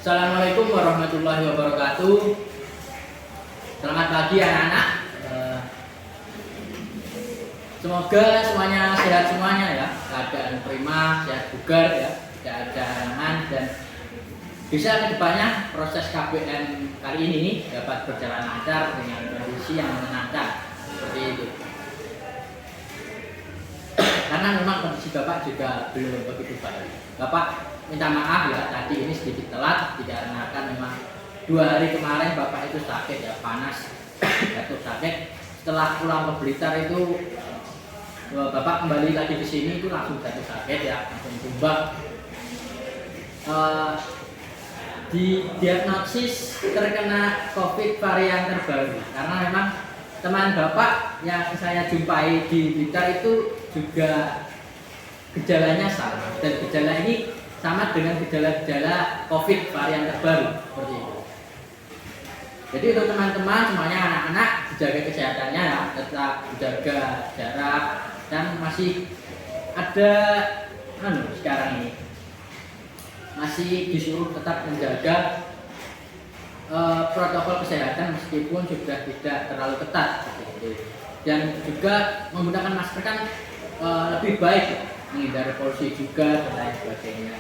Assalamualaikum warahmatullahi wabarakatuh. Selamat pagi anak-anak. Semoga semuanya sehat semuanya ya. Keadaan prima, sehat bugar ya. Tidak ada halangan dan bisa kedepannya proses KBM kali ini dapat berjalan lancar dengan kondisi yang menyenangkan seperti itu. Karena memang kondisi Bapak juga belum begitu baik. Bapak minta maaf ya, tadi ini sedikit telat dikarenakan memang 2 hari kemarin Bapak itu sakit ya, panas, jatuh sakit. Setelah pulang ke Blitar itu Bapak kembali lagi ke sini itu langsung jatuh sakit ya, langsung tumbang. Didiagnosis terkena COVID varian terbaru karena memang teman Bapak yang saya jumpai di Blitar itu juga gejalanya sama, dan gejala ini sama dengan gejala-gejala COVID varian terbaru seperti itu. Jadi untuk teman-teman semuanya, anak-anak, dijaga kesehatannya ya, tetap jaga jarak, dan masih ada sekarang ini masih disuruh tetap menjaga protokol kesehatan meskipun sudah tidak terlalu ketat gitu. Dan juga menggunakan masker kan lebih baik ya, menghindari polusi juga dan lain sebagainya.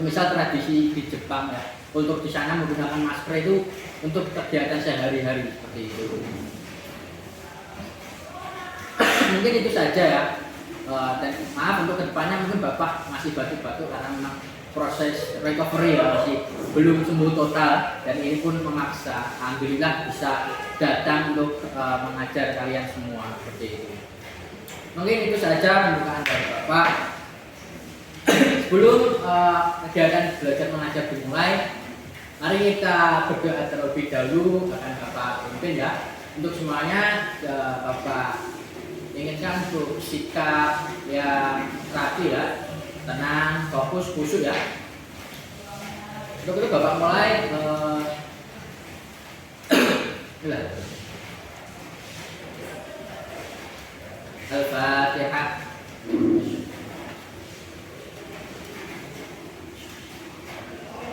Misal tradisi di Jepang ya, untuk di sana menggunakan masker itu untuk kegiatan sehari-hari seperti itu. Mungkin itu saja ya. Dan maaf untuk kedepannya mungkin Bapak masih batuk-batuk karena memang proses recovery ya masih belum sembuh total, dan ini pun memaksa. Alhamdulillah bisa datang untuk mengajar kalian semua seperti itu. Mungkin itu saja pembukaan dari Bapak. Sebelum kegiatan belajar mengajar dimulai, mari kita berdoa terlebih dahulu, bahkan Bapak pimpin ya. Untuk semuanya Bapak inginkan untuk sikap yang rapi ya, tenang, fokus, khusyuk ya. Untuk itu Bapak mulai Al-Fatihah.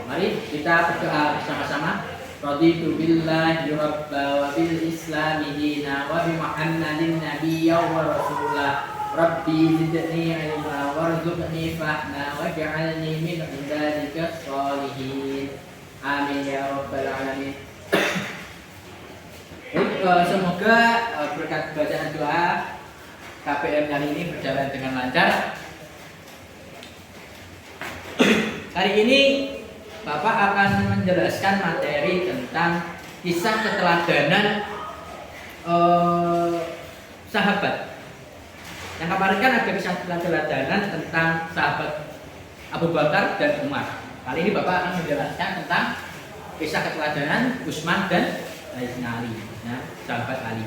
Mari kita berdoa bersama-sama. Raditu billahi rabba wa bil islami dina wa bi Muhammadin nabiyya wa rasulah. Rabbi zidni ilma warzuqni fahma waj'alni min ibadika sholihin. Amin ya rabbal alamin. Semoga berkat bacaan doa KBM kali ini berjalan dengan lancar. Hari ini Bapak akan menjelaskan materi tentang kisah keteladanan sahabat. Yang kemarin kan ada kisah keteladanan tentang sahabat Abu Bakar dan Umar. Kali ini Bapak akan menjelaskan tentang kisah keteladanan Utsman dan Ali, ya, sahabat Ali.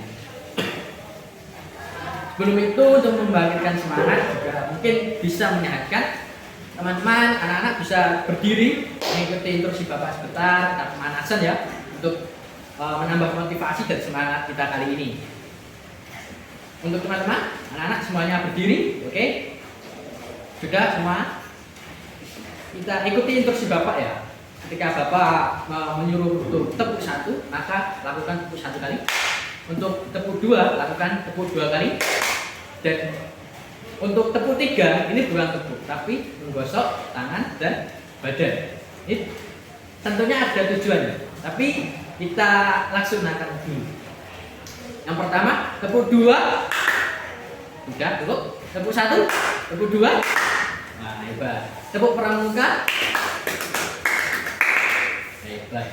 Sebelum itu, untuk membangkitkan semangat juga mungkin bisa menyehatkan teman-teman, anak-anak bisa berdiri mengikuti instruksi Bapak sebentar, tetap pemanasan ya, untuk menambah motivasi dan semangat kita kali ini. Untuk teman-teman, anak-anak semuanya berdiri, oke? Sudah semua? Kita ikuti instruksi Bapak ya. Ketika Bapak menyuruh untuk tepuk 1, maka lakukan tepuk 1 kali. Untuk tepuk 2, lakukan tepuk 2 kali. Dan untuk tepuk 3, ini bukan tepuk, tapi menggosok tangan dan badan. Ini tentunya ada tujuannya, tapi kita laksanakan dulu. Yang pertama, tepuk 2. Sudah, tepuk 1, tepuk 2. Nah, hebat. Tepuk pramuka. Hebat.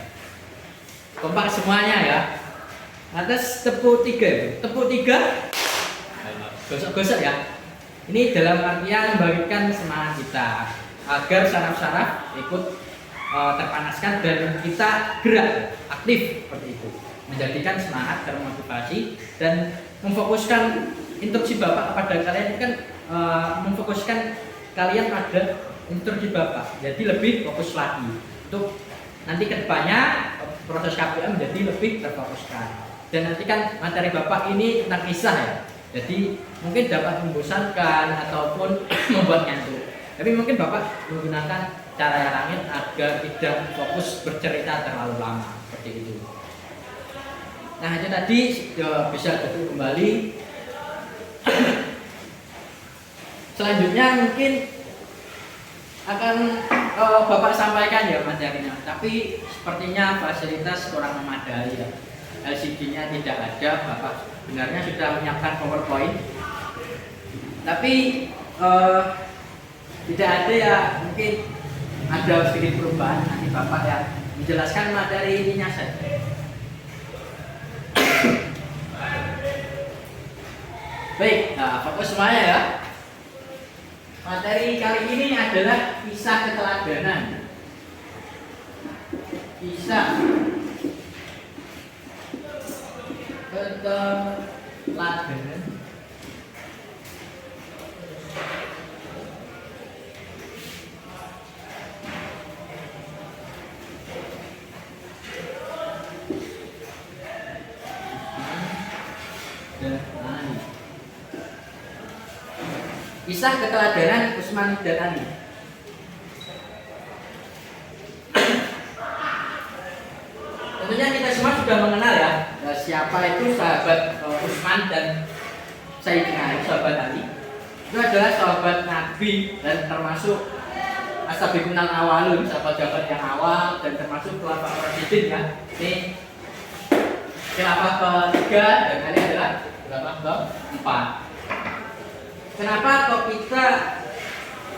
Kompak semuanya ya. Atas tepuk 3. Tepuk 3. Gosok-gosok ya. Ini dalam artian membangkitkan semangat kita agar saraf-saraf ikut terpanaskan dan kita gerak aktif seperti itu, menjadikan semangat, termotivasi, dan memfokuskan instruksi Bapak kepada kalian kan, memfokuskan kalian pada instruksi Bapak, jadi lebih fokus lagi untuk nanti kedepannya proses KBM menjadi lebih terfokuskan. Dan nanti kan materi Bapak ini tentang kisah ya, jadi mungkin dapat membosankan ataupun membuat ngantuk. Tapi mungkin Bapak menggunakan cara yang lain agar tidak fokus bercerita terlalu lama seperti itu. Nah itu tadi bisa duduk kembali. Selanjutnya mungkin akan Bapak sampaikan ya materinya, tapi sepertinya fasilitas kurang memadai ya. LCD-nya tidak ada, Bapak sebenarnya sudah menyiapkan PowerPoint, tapi tidak ada ya, mungkin ada sedikit perubahan, nanti Bapak yang menjelaskan materi ininya saja. Baik, nah fokus semuanya ya. Materi kali ini adalah kisah keteladanan. Kisah keteladanan. Kisah keteladanan Utsman dan Ali. Tentunya kita semua sudah mengenal ya siapa itu sahabat Utsman dan Sayyidina Ali, sahabat Ali. Itu adalah sahabat Nabi dan termasuk as-sabiqun al-awwalun, sahabat-sahabat yang awal, dan termasuk khulafaur rasyidin ya. Ini khilafah ketiga dan Ali adalah khilafah keempat. Kenapa kok kita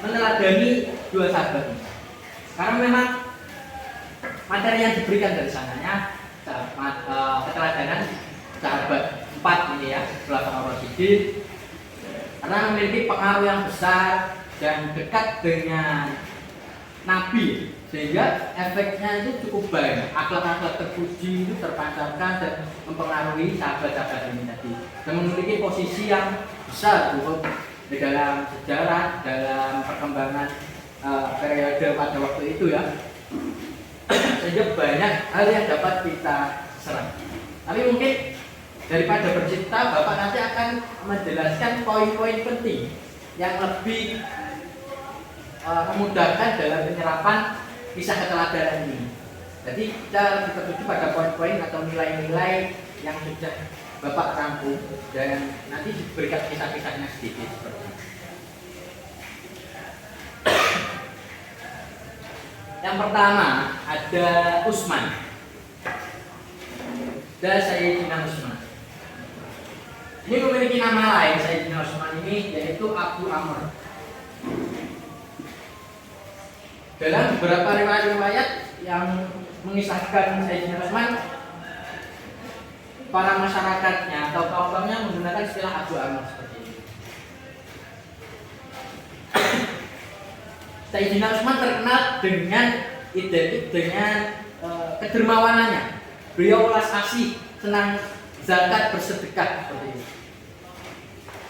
meneladani dua sahabat ini? Karena memang materi yang diberikan dari sananya keteladanan sahabat empat ini ya, khulafaur rasyidin, karena memiliki pengaruh yang besar dan dekat dengan Nabi, sehingga efeknya itu cukup banyak. Akhlak-akhlak terpuji itu terpancarkan dan mempengaruhi sahabat-sahabat ini tadi, dan memiliki posisi yang besar di dalam sejarah, dalam perkembangan periode pada waktu itu ya. Sehingga banyak hal yang dapat kita serap. Tapi mungkin daripada bercerita, Bapak nanti akan menjelaskan poin-poin penting yang lebih memudahkan dalam penyerapan kisah keteladanan ini. Jadi kita lebih tertuju pada poin-poin atau nilai-nilai yang sudah Bapak rangkum dan nanti diberikan kisah-kisahnya sedikit seperti ini. Yang pertama ada Utsman dan Sayyidina Utsman. Ini memiliki nama lain, Sayyidina Utsman ini yaitu Abu Amr. Dalam beberapa riwayat yang mengisahkan Sayyidina Utsman, para masyarakatnya atau kaum-kaumnya menggunakan istilah Abu Amr seperti ini. Sayyidina Utsman terkenal dengan identik dengan kedermawanannya. Beliau welas asih, senang zakat, bersedekah seperti ini.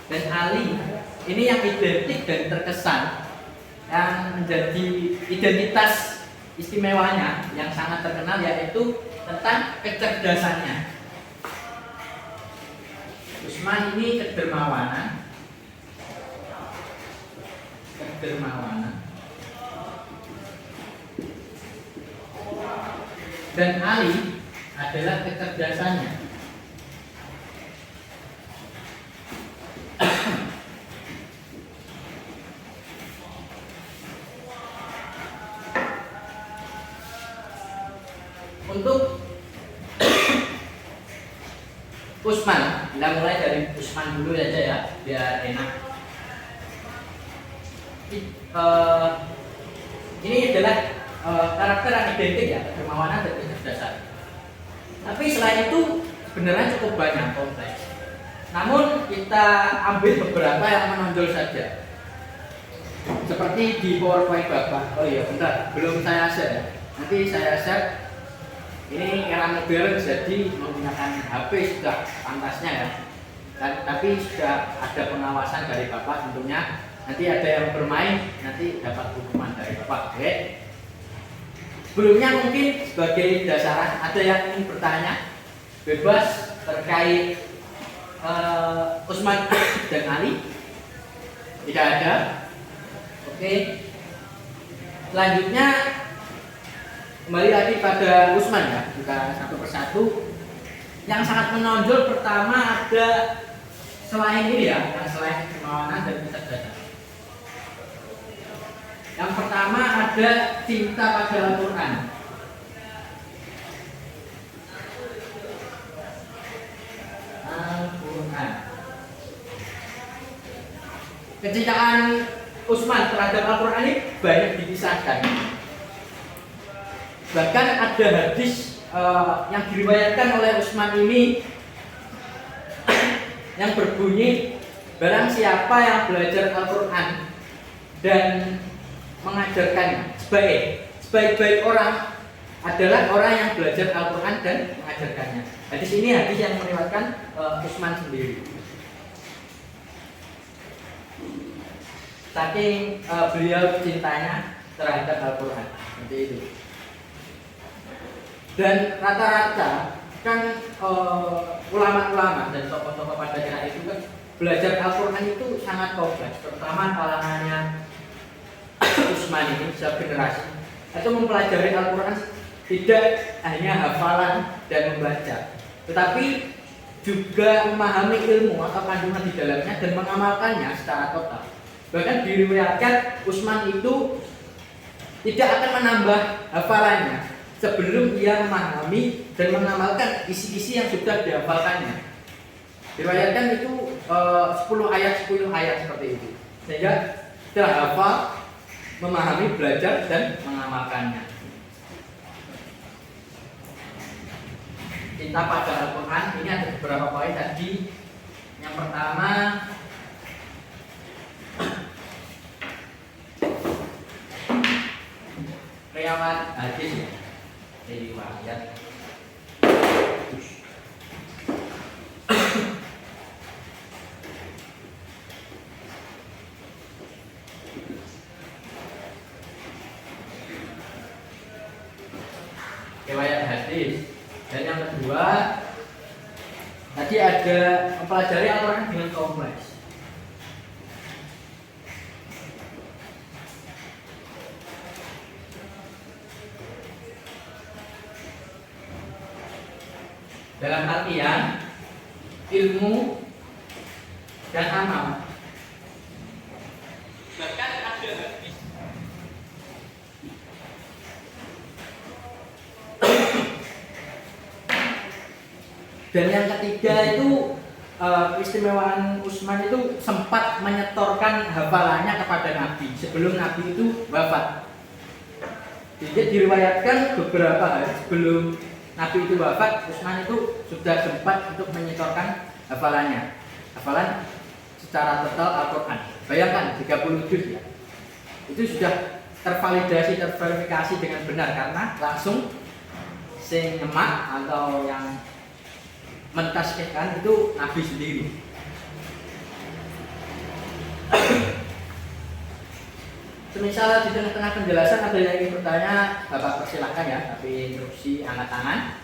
Dan Ali ini yang identik dan terkesan, yang menjadi identitas istimewanya yang sangat terkenal, yaitu tentang kecerdasannya. Utsman ini kedermawanan, dan Ali adalah kecerdasannya. Untuk Utsman, kita mulai dari Utsman dulu aja ya, biar enak. Ini adalah karakter yang identik ya, kedermawanan dan kecerdasan. Tapi selain itu sebenarnya cukup banyak, kompleks. Namun kita ambil beberapa yang menonjol saja. Seperti di PowerPoint Bapak. Oh iya, bentar, belum saya share ya. Nanti saya share. Ini era modern, jadi menggunakan HP sudah pantasnya ya. Tapi sudah ada pengawasan dari Bapak tentunya. Nanti ada yang bermain, nanti dapat hukuman dari Bapak. Oke. Sebelumnya mungkin sebagai dasaran, ada yang ingin bertanya bebas terkait Utsman dan Ali? Tidak ada. Oke. Selanjutnya kembali lagi pada Utsman ya, buka satu persatu. Yang sangat menonjol pertama ada selain ini ya, yang selain kemawanan dan kecerdasan. Yang pertama ada cinta pada Al-Quran. Al-Quran. Kecintaan Utsman terhadap Al-Quran ini banyak dikisahkan. Bahkan ada hadis yang diriwayatkan oleh Utsman ini yang berbunyi, barang siapa yang belajar Al-Quran dan mengajarkannya, sebaik-baik orang adalah orang yang belajar Al-Quran dan mengajarkannya. Hadis ini hadis yang meriwayatkan Utsman sendiri. Saking beliau cintanya terhadap Al-Quran, seperti itu. Dan rata-rata kan ulama-ulama dan tokoh-tokoh pada era itu kan belajar Al-Quran itu sangat kompleks, terutama kalangannya Utsman ini segenerasi atau mempelajari Al-Quran tidak hanya hafalan dan membaca, tetapi juga memahami ilmu atau kandungan di dalamnya dan mengamalkannya secara total. Bahkan diriwayatkan Utsman itu tidak akan menambah hafalannya sebelum ia memahami dan mengamalkan isi-isi yang sudah dihafalkannya. Diriwayatkan itu 10 ayat seperti itu. Sehingga setelah hafal, memahami, belajar dan mengamalkannya. Cinta pada Al-Quran ini ada beberapa poin tadi. Yang pertama, riwayat hadis ya, riwayat riwayat hadis. Dan yang kedua, tadi ada mempelajari Al-Quran dengan kompleks. Dalam artian ilmu dan amal. Bahkan ada hadis dan yang ketiga itu keistimewaan Utsman itu sempat menyetorkan hafalannya kepada Nabi sebelum Nabi itu wafat. Jadi diriwayatkan beberapa hari sebelum Nabi itu wafat, Utsman itu sudah sempat untuk menyetorkan hafalannya, hafalan secara total Al-Quran. Bayangkan 30 juz ya, itu sudah tervalidasi, terverifikasi dengan benar karena langsung sing nyemak atau yang mentasbihkan itu Nabi sendiri. Semisal di tengah-tengah penjelasan ada yang ingin bertanya, Bapak persilahkan ya, tapi instruksi angkat tangan.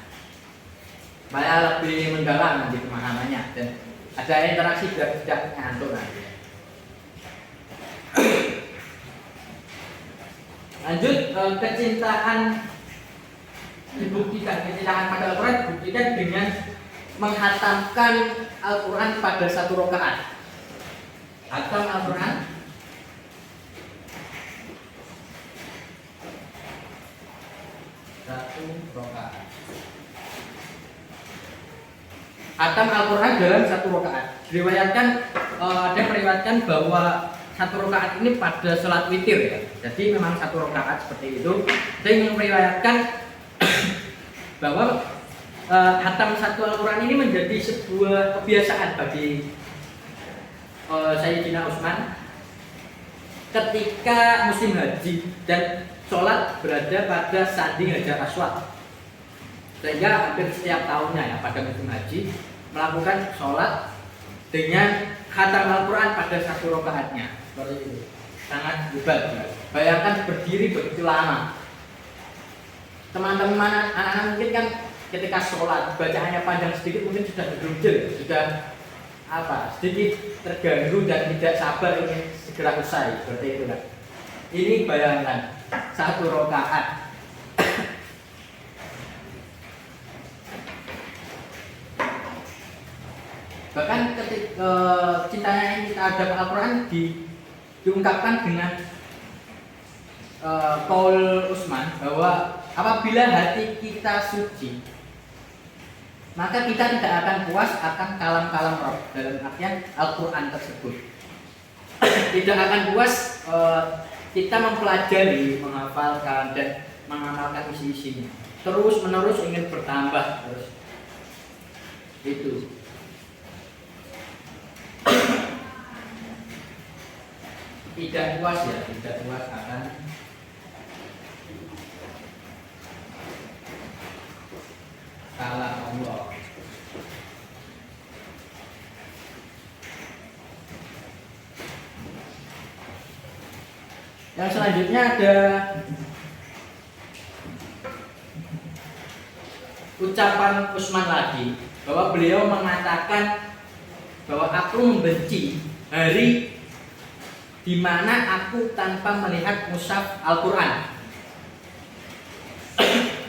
Supaya lebih mendalam nanti pemahamannya dan ada interaksi biar tidak ngantuk nanti. Lanjut, kecintaan dibuktikan, kecintaan pada Al-Quran dibuktikan dengan menghatamkan Al-Quran pada satu rakaat. Hatam Al-Quran satu rakaat. Hatam Al-Quran dalam satu rakaat. Diriwayatkan ada yang meriwayatkan bahwa satu rakaat ini pada sholat witir ya. Jadi memang satu rakaat seperti itu. Ada yang meriwayatkan bahwa hatam satu Al-Quran ini menjadi sebuah kebiasaan bagi Sayyidina Utsman ketika musim haji dan sholat berada pada sanding Hajar Aswad. Sehingga hampir setiap tahunnya ya pada musim haji melakukan sholat dengan khatam Al-Quran pada satu rakaatnya. Seperti itu. Sangat hebat. Bayangkan berdiri begitu lama. Teman-teman anak-anak mungkin kan ketika sholat bacaannya panjang sedikit mungkin sudah bergerunjel, sudah sedikit terganggu dan tidak sabar ingin segera usai. Seperti itu kan. Ini bayangkan 1 rakaat. Bahkan ketika cintanya yang kita ada ke Al-Quran diungkapkan dengan Qaul Utsman bahwa apabila hati kita suci, maka kita tidak akan puas akan kalam-kalam Rabb, dalam artian Al-Quran tersebut. Tidak akan puas kita mempelajari, menghafalkan dan mengamalkan isi-isinya. Terus menerus ingin bertambah terus. Itu. Tidak puas ya, tidak puas akan kalam Allah. Yang selanjutnya ada ucapan Utsman lagi, bahwa beliau mengatakan bahwa aku membenci hari di mana aku tanpa melihat mushaf Al-Quran.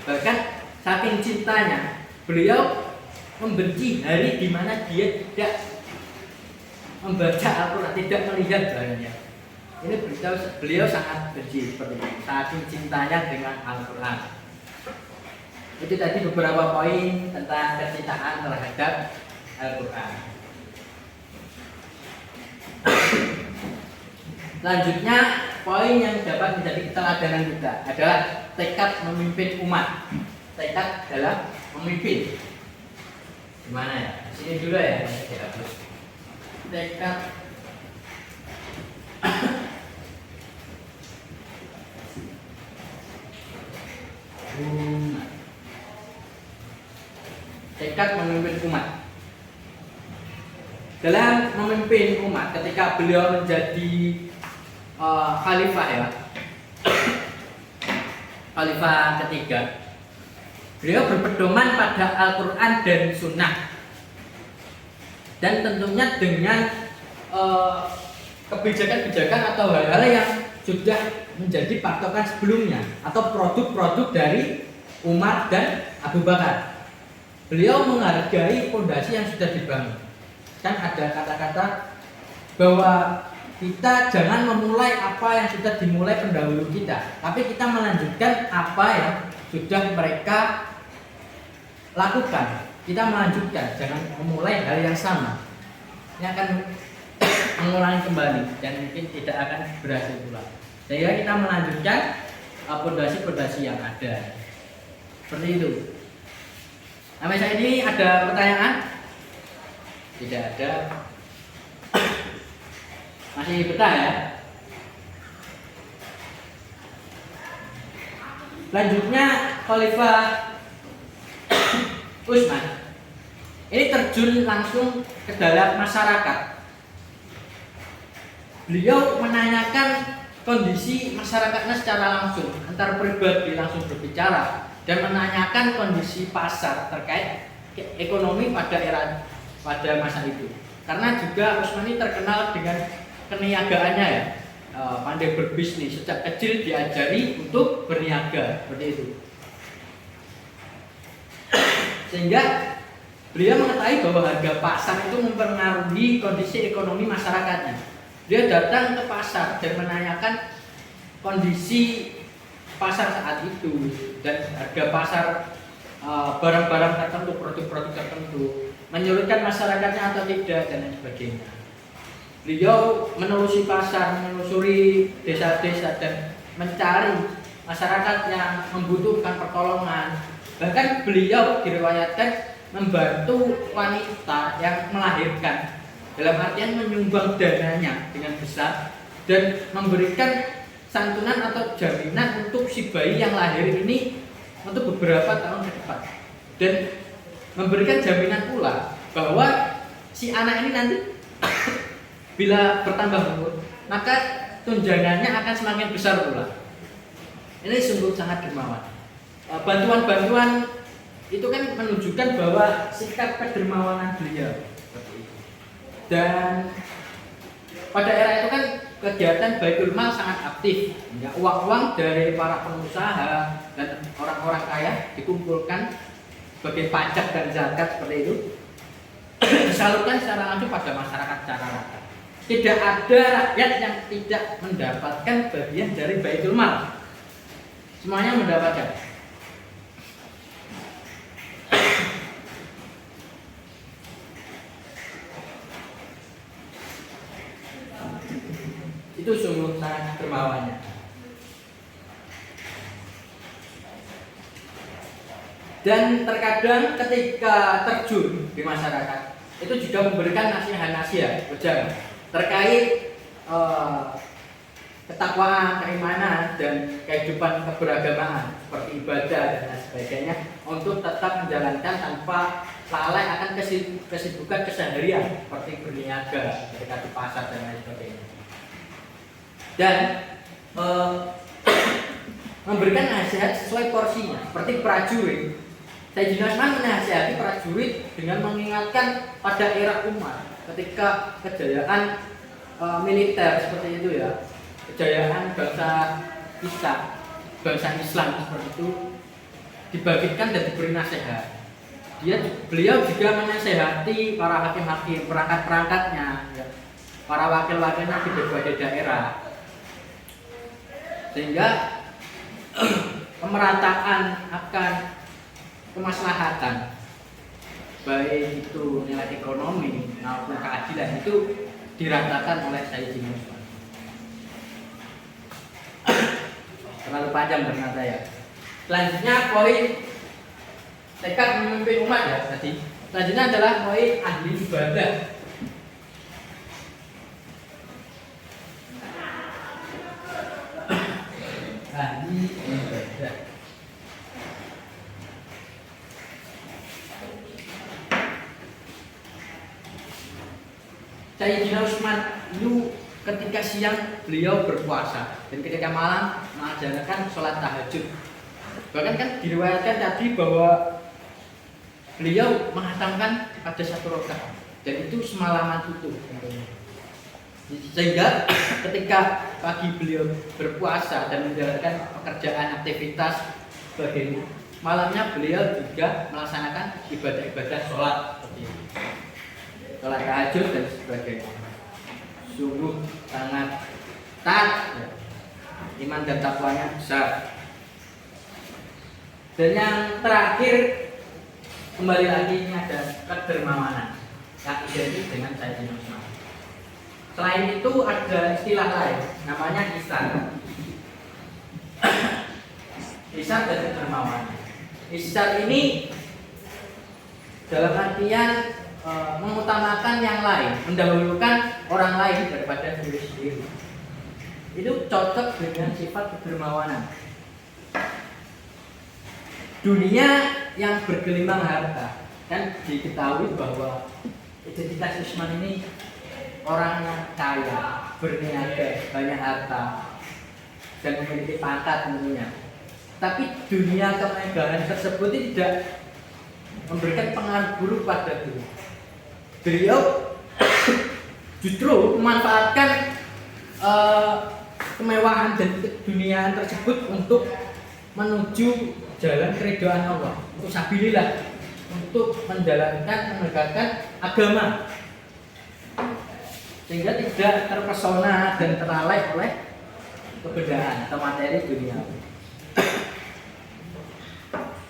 Bahkan saking cintanya, beliau membenci hari di mana dia tidak membaca Al-Quran, tidak melihat bahannya. Ini beliau sangat benci seperti itu, saking cintanya dengan Al-Quran. Itu tadi beberapa poin tentang kecintaan terhadap Al-Quran. Selanjutnya, poin yang dapat menjadi keteladanan kita adalah tekad memimpin umat. Tekad dalam memimpin. Gimana ya? Sini dulu ya, tekad umat. Tekad memimpin umat. Dalam memimpin umat, ketika beliau menjadi khalifah ya, khalifah ketiga, beliau berpedoman pada Al-Quran dan Sunnah, dan tentunya dengan kebijakan-kebijakan atau hal-hal yang sudah menjadi patokan sebelumnya atau produk-produk dari Umar dan Abu Bakar. Beliau menghargai fondasi yang sudah dibangun. Kan ada kata-kata bahwa kita jangan memulai apa yang sudah dimulai pendahulu kita, tapi kita melanjutkan apa yang sudah mereka lakukan. Kita melanjutkan, jangan memulai hal yang sama. Ini akan mengulangi kembali dan mungkin tidak akan berhasil pula. Sehingga kita melanjutkan fondasi-fondasi yang ada. Seperti itu. Sampai saat ini ada pertanyaan? Tidak ada. Masih betah ya? Selanjutnya Khalifah Utsman ini terjun langsung ke dalam masyarakat. Beliau menanyakan kondisi masyarakatnya secara langsung, antar pribadi langsung berbicara dan menanyakan kondisi pasar terkait ekonomi pada masa itu. Karena juga Utsman ini terkenal dengan keniagaannya ya, pandai berbisnis, sejak kecil diajari untuk berniaga seperti itu. Sehingga beliau mengetahui bahwa harga pasar itu mempengaruhi kondisi ekonomi masyarakatnya. Dia datang ke pasar dan menanyakan kondisi pasar saat itu dan harga pasar barang-barang tertentu, produk-produk tertentu, menyulitkan masyarakatnya atau tidak dan lain sebagainya. Beliau menelusuri pasar, menelusuri desa-desa dan mencari masyarakat yang membutuhkan pertolongan. Bahkan beliau diriwayatkan membantu wanita yang melahirkan, dalam artian menyumbang dananya dengan besar dan memberikan santunan atau jaminan untuk si bayi yang lahir ini untuk beberapa tahun ke depan, dan memberikan jaminan pula bahwa si anak ini nanti bila bertambah umur maka tunjangannya akan semakin besar pula. Ini sungguh sangat dermawan. Bantuan-bantuan itu kan menunjukkan bahwa sikap kedermawanan beliau. Dan pada era itu kan kegiatan Baitul Mal sangat aktif. Ya, uang-uang dari para pengusaha dan orang-orang kaya dikumpulkan sebagai pajak dan zakat seperti itu disalurkan secara langsung pada masyarakat secara rata. Tidak ada rakyat yang tidak mendapatkan bagian dari Baitul Mal. Semuanya mendapatkan. Itu sungguh sangat dermawannya. Dan terkadang ketika terjun di masyarakat itu juga memberikan nasihat-nasihat terkait ketakwaan, keimanan, dan kehidupan keberagamaan seperti ibadah dan lain sebagainya untuk tetap menjalankan tanpa lalai akan kesibukan keseharian seperti berniaga ketika di pasar dan lain sebagainya. Dan memberikan nasihat sesuai porsinya seperti prajurit. Sayyidina Utsman menasihati prajurit dengan mengingatkan pada era Umar ketika kejayaan militer seperti itu ya, kejayaan bangsa Islam seperti itu dibangkitkan dan diberi nasihat. Beliau juga menasihati para hakim-hakim, perangkat-perangkatnya, ya, para wakil-wakilnya di berbagai daerah, sehingga pemerataan akan kemaslahatan baik itu nilai ekonomi maupun keadilan itu diratakan oleh Sayyidina Utsman. Terlalu panjang ternyata ya. Selanjutnya poin tekad memimpin umat ya tadi. Selanjutnya adalah poin ahli ibadah. Ahli ibadah. Sayyidina Utsman itu ketika siang beliau berpuasa dan ketika malam mengajarkan sholat tahajud. Bahkan kan diriwayatkan tadi bahwa beliau menghatamkan pada satu rakaat dan itu semalaman utuh. Sehingga ketika pagi beliau berpuasa dan menjalankan pekerjaan aktivitas sebagai malamnya beliau juga melaksanakan ibadah-ibadah sholat seperti itu. Sholat tahajud dan sebagainya. Sungguh sangat taat ya. Iman dan takwanya besar. Dan yang terakhir kembali lagi ini ada kedermawanan yang identik dengan Sayyidina Utsman. Selain itu ada istilah lain namanya ihsan. Ihsan dan kedermawanan. Ihsan ini dalam artian mengutamakan yang lain, mendahulukan orang lain daripada diri sendiri. Itu cocok dengan sifat kedermawanan. Dunia yang bergelimang harta, kan diketahui bahwa identitas Utsman ini orang yang kaya, berniaga, banyak harta, dan memiliki pangkat tentunya. Tapi dunia kemegahan tersebut tidak memberikan pengaruh buruk pada diri. Beliau justru memanfaatkan kemewahan dan keduniaan tersebut untuk menuju jalan keridhaan Allah, untuk sabilillah, untuk menegakkan agama, sehingga tidak terpesona dan terlalai oleh kebendaan atau materi dunia.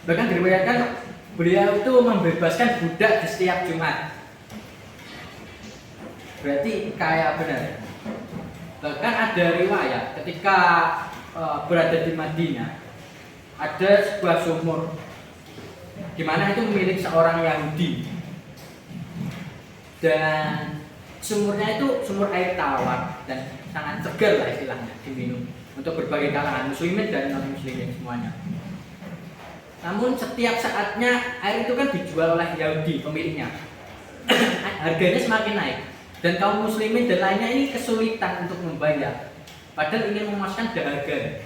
Bahkan diriwayatkan beliau itu membebaskan budak di setiap Jumat. Berarti kaya benar. Bahkan ada riwayat ketika berada di Madinah ada sebuah sumur di mana itu milik seorang Yahudi dan sumurnya itu sumur air tawar dan sangat segar lah istilahnya diminum untuk berbagai kalangan muslimin dan non muslimin semuanya. Namun setiap saatnya air itu kan dijual oleh Yahudi pemiliknya. Harganya semakin naik. Dan kaum muslimin dan lainnya ini kesulitan untuk membayar, padahal ingin memuaskan dahaga.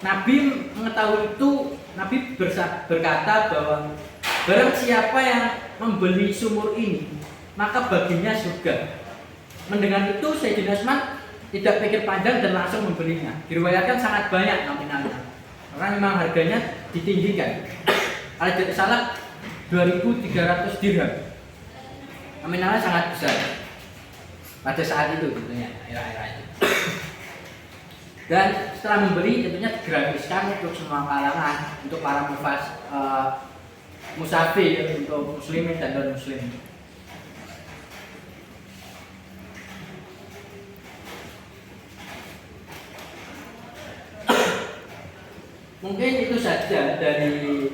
Nabi mengetahui itu, Nabi berkata bahwa barang siapa yang membeli sumur ini, maka baginya surga. Mendengar itu Sayyidina Utsman tidak pikir panjang dan langsung membelinya. Diriwayatkan sangat banyak nominalnya, karena memang harganya ditinggikan. Kalau tidak salah 2.300 dirham. Nominalnya sangat besar pada saat itu tentunya, era-era itu. Dan setelah membeli tentunya digratiskan untuk semua kalangan, untuk para musafir, untuk muslimin dan non muslim. Mungkin itu saja dari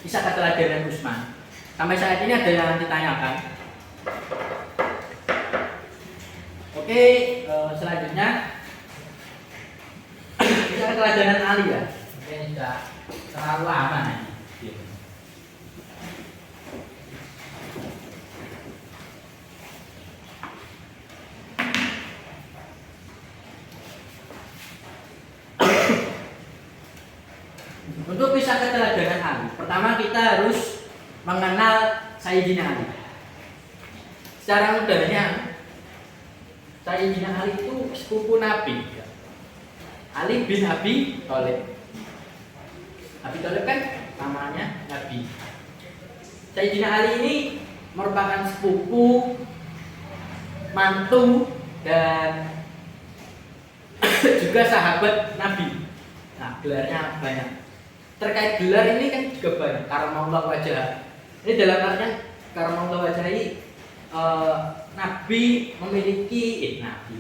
kisah keteladanan Utsman. Sampai saat ini ada yang ditanyakan? Oke, selanjutnya kisah keteladanan Ali ya. Mungkin sudah terlalu lama nih. Untuk kisah keteladanan Ali, pertama kita harus mengenal Sayyidina Ali. Secara mudahnya, Sayyidina Ali itu sepupu Nabi. Ali bin Abi Thalib. Abi Thalib kan namanya Nabi. Sayyidina Ali ini merupakan sepupu, mantu, dan juga sahabat Nabi. Nah, gelarnya banyak. Terkait gelar ini kan juga banyak. Karamallahu wajhah. Ini dalam artian karamallahu wajhah ini Nabi memiliki Nabi.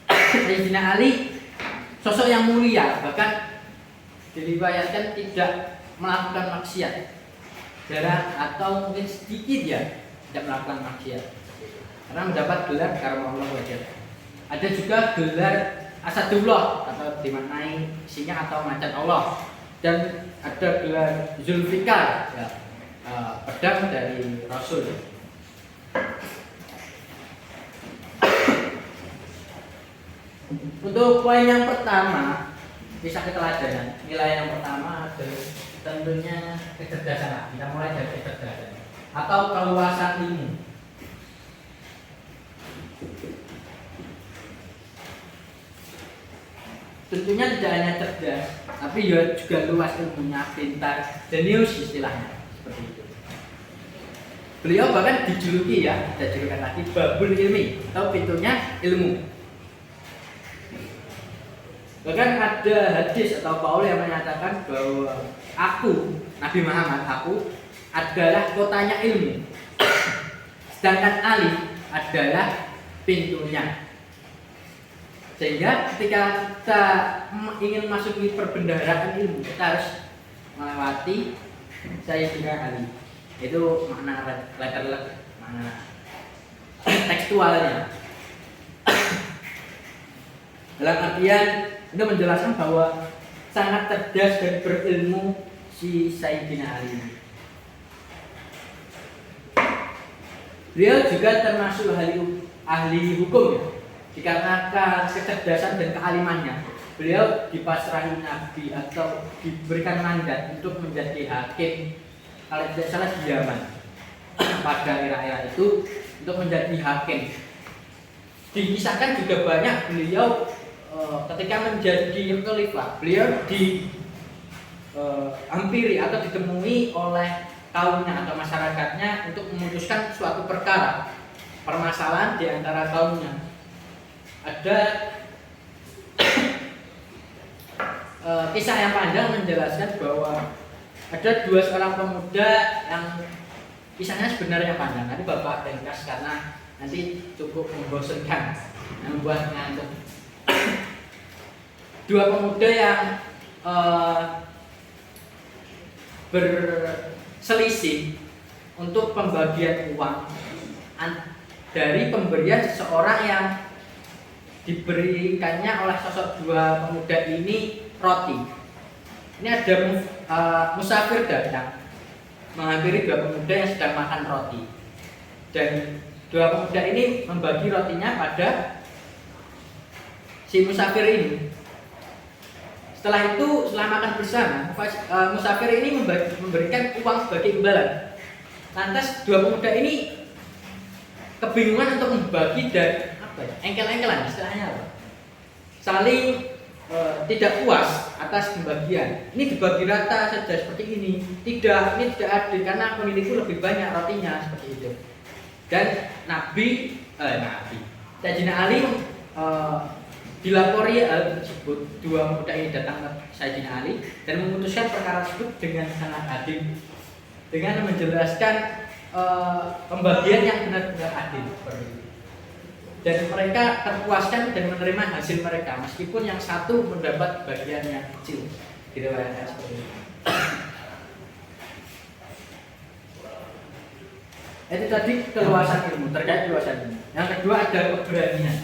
Sayyidina Ali sosok yang mulia, bahkan diriwayatkan tidak melakukan maksiat, jarang atau mungkin sedikit ya tidak melakukan maksiat, karena mendapat gelar karamallahu wajhah. Ada juga gelar Asadullah atau dimaknai isinya atau macan Allah, dan ada gelar Zulfikar ya, pedang dari Rasul. Untuk poin yang pertama, kisah keteladanan, nilai yang pertama adalah tentunya kecerdasan. Kita mulai dari kecerdasan atau keluasan ilmu. Tentunya tidak hanya cerdas, tapi juga luas ilmunya, pintar, jenius istilahnya, seperti itu. Beliau bahkan dijuluki ya, ada julukan lagi Babul Ilmi atau pintunya ilmu. Bahkan ada hadis atau qaul yang menyatakan bahwa aku, Nabi Muhammad, aku adalah kotanya ilmu, sedangkan Ali adalah pintunya. Sehingga ketika kita ingin masuki perbendaharaan ilmu, kita harus melewati Sayyidina Ali. Itu makna letter, makna tekstualnya. Dalam artian itu menjelaskan bahwa sangat cerdas dan berilmu si Sayyidina Ali. Beliau juga termasuk ahli hukum ya. Dikarenakan kecerdasan dan kealimannya, beliau dipasrahi Nabi atau diberikan mandat untuk menjadi hakim, kalau tidak salah di Yaman pada era-era itu, untuk menjadi hakim. Dikisahkan juga banyak beliau ketika menjadi khalifah, beliau hampiri atau ditemui oleh kaumnya atau masyarakatnya untuk memutuskan suatu perkara, permasalahan di antara kaumnya. Ada kisah yang panjang menjelaskan bahwa ada seorang pemuda yang kisahnya sebenarnya panjang. Nanti Bapak ringkas karena nanti cukup membosankan, membuat ngantuk. Dua pemuda yang berselisih untuk pembagian uang dari pemberian seseorang yang diberikannya oleh sosok dua pemuda ini roti. Ini ada musafir datang menghampiri dua pemuda yang sedang makan roti, dan dua pemuda ini membagi rotinya pada si musafir ini. Setelah itu, setelah makan bersama, musafir ini memberikan uang sebagai imbalan. Lantas dua pemuda ini kebingungan untuk membagi dan apa ya, engkel-engkelan istilahnya apa? Saling tidak puas atas pembagian. Ini dibagi rata saja seperti ini. Tidak, ini tidak adil karena pemilikku lebih banyak rotinya seperti itu. Dan Nabi Sayyidina Ali dilapori hal tersebut. Dua pemuda ini datang ke Sayyidina Ali dan memutuskan perkara tersebut dengan sangat adil, dengan menjelaskan pembagian yang benar-benar adil seperti itu. Dan mereka terpuaskan dan menerima hasil mereka meskipun yang satu mendapat bagian yang kecil. Diriwayatkan seperti itu. Itu tadi keluasan ilmu, terkait keluasan ilmu. Yang kedua ada keberanian.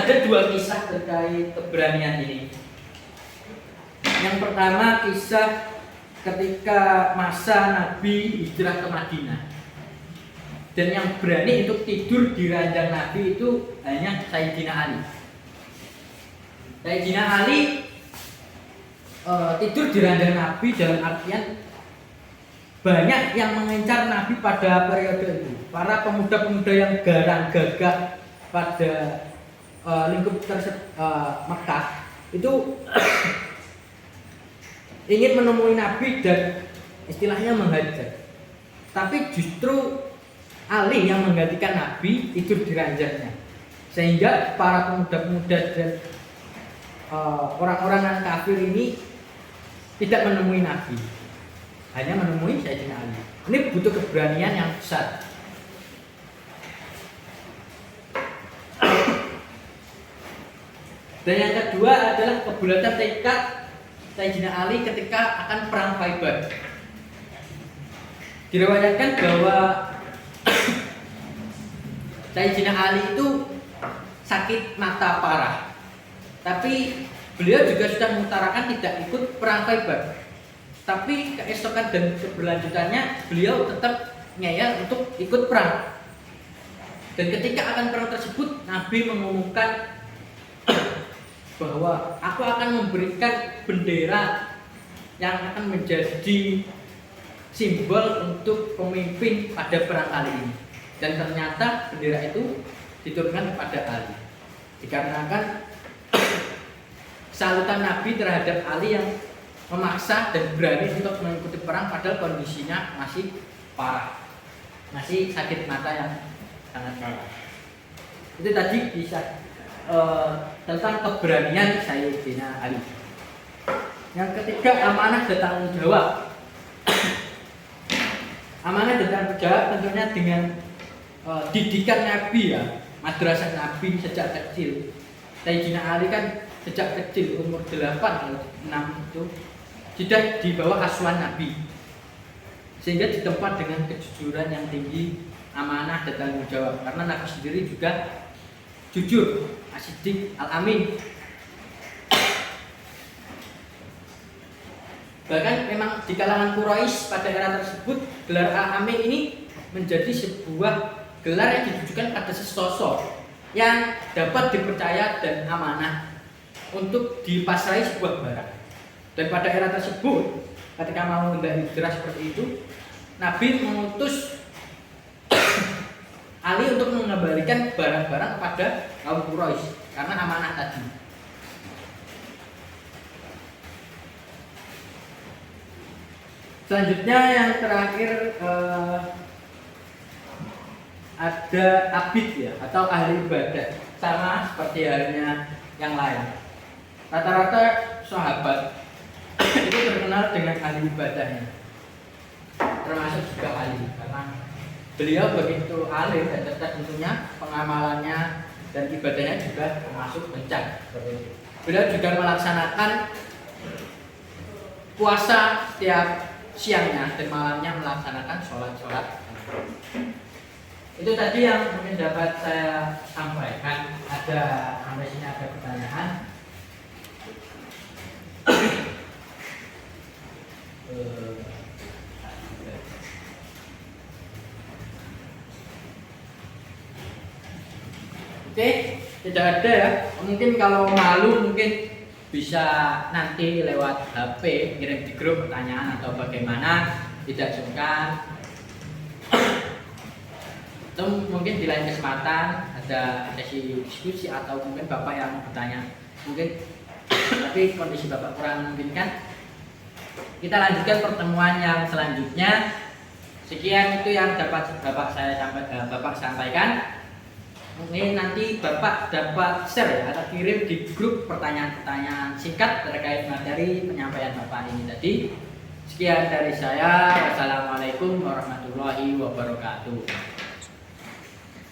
Ada dua kisah terkait keberanian ini. Yang pertama kisah ketika masa Nabi hijrah ke Madinah, dan yang berani untuk tidur di ranjang Nabi itu hanya Sayyidina Ali. Sayyidina Ali tidur di ranjang Nabi dalam artian banyak yang mengincar Nabi pada periode itu. Para pemuda-pemuda yang garang gagah pada lingkup Mekah itu ingin menemui Nabi dan istilahnya menghajar. Tapi justru Ali yang menggantikan Nabi tidur di ranjangnya, sehingga para pemuda-pemuda dan orang-orang yang kafir ini tidak menemui Nabi, hanya menemui Sayyidina Ali. Ini butuh keberanian yang besar. Dan yang kedua adalah kebulatan tekad Sayyidina Ali ketika akan perang Khaibar. Diriwayatkan bahwa Sayyidina Ali itu sakit mata parah, tapi beliau juga sudah mengutarakan tidak ikut perang Khaibar. Tapi keesokan dan keberlanjutannya beliau tetap ngeyel untuk ikut perang. Dan ketika akan perang tersebut, Nabi mengumumkan bahwa aku akan memberikan bendera yang akan menjadi simbol untuk pemimpin pada perang kali ini. Dan ternyata bendera itu diturunkan kepada Ali, dikarenakan salutan Nabi terhadap Ali yang memaksa dan berani untuk mengikuti perang padahal kondisinya masih parah, masih sakit mata yang sangat parah. Itu tadi bisa tentang keberanian Sayyidina Ali. Yang ketiga, amanah dan tanggung jawab. Amanah dan tanggung jawab tentunya dengan didikan Nabi ya, madrasah Nabi sejak kecil. Sayyidina Ali kan sejak kecil umur 8 atau 6 itu sudah di bawah asuhan Nabi, sehingga ditempa dengan kejujuran yang tinggi, amanah dan tanggung jawab. Karena Nabi sendiri juga jujur, As-Siddiq Al-Amin. Bahkan memang di kalangan Quraisy pada era tersebut gelar Al-Amin ini menjadi sebuah gelar yang ditujukan pada sesosok yang dapat dipercaya dan amanah untuk dipasrai sebuah barang. Dan pada era tersebut ketika mau hijrah seperti itu, Nabi mengutus Ali untuk mengembalikan barang-barang kepada kaum Quraisy karena amanah tadi. Selanjutnya yang terakhir ada abid ya, atau ahli ibadah, sama seperti halnya yang lain. Rata-rata sahabat itu terkenal dengan ahli ibadahnya, termasuk juga Ali, karena beliau begitu alim dan cerdas tentunya, pengamalannya dan ibadahnya juga termasuk bencana. Beliau juga melaksanakan puasa setiap siangnya dan malamnya melaksanakan sholat-sholat. Itu tadi yang mungkin dapat saya sampaikan. Ada sampai sini ada pertanyaan? Oke, tidak ada ya. Mungkin kalau malu mungkin bisa nanti lewat HP kirim di grup pertanyaan atau bagaimana. tidak sungkan. Atau mungkin di lain kesempatan ada sesi diskusi atau mungkin Bapak yang mau bertanya mungkin tapi kondisi Bapak kurang memungkinkan, kita lanjutkan pertemuan yang selanjutnya. Sekian itu yang dapat Bapak sampaikan. Mungkin nanti Bapak dapat share ya, atau kirim di grup pertanyaan-pertanyaan singkat terkait materi penyampaian Bapak ini tadi. Sekian dari saya. Wassalamualaikum warahmatullahi wabarakatuh.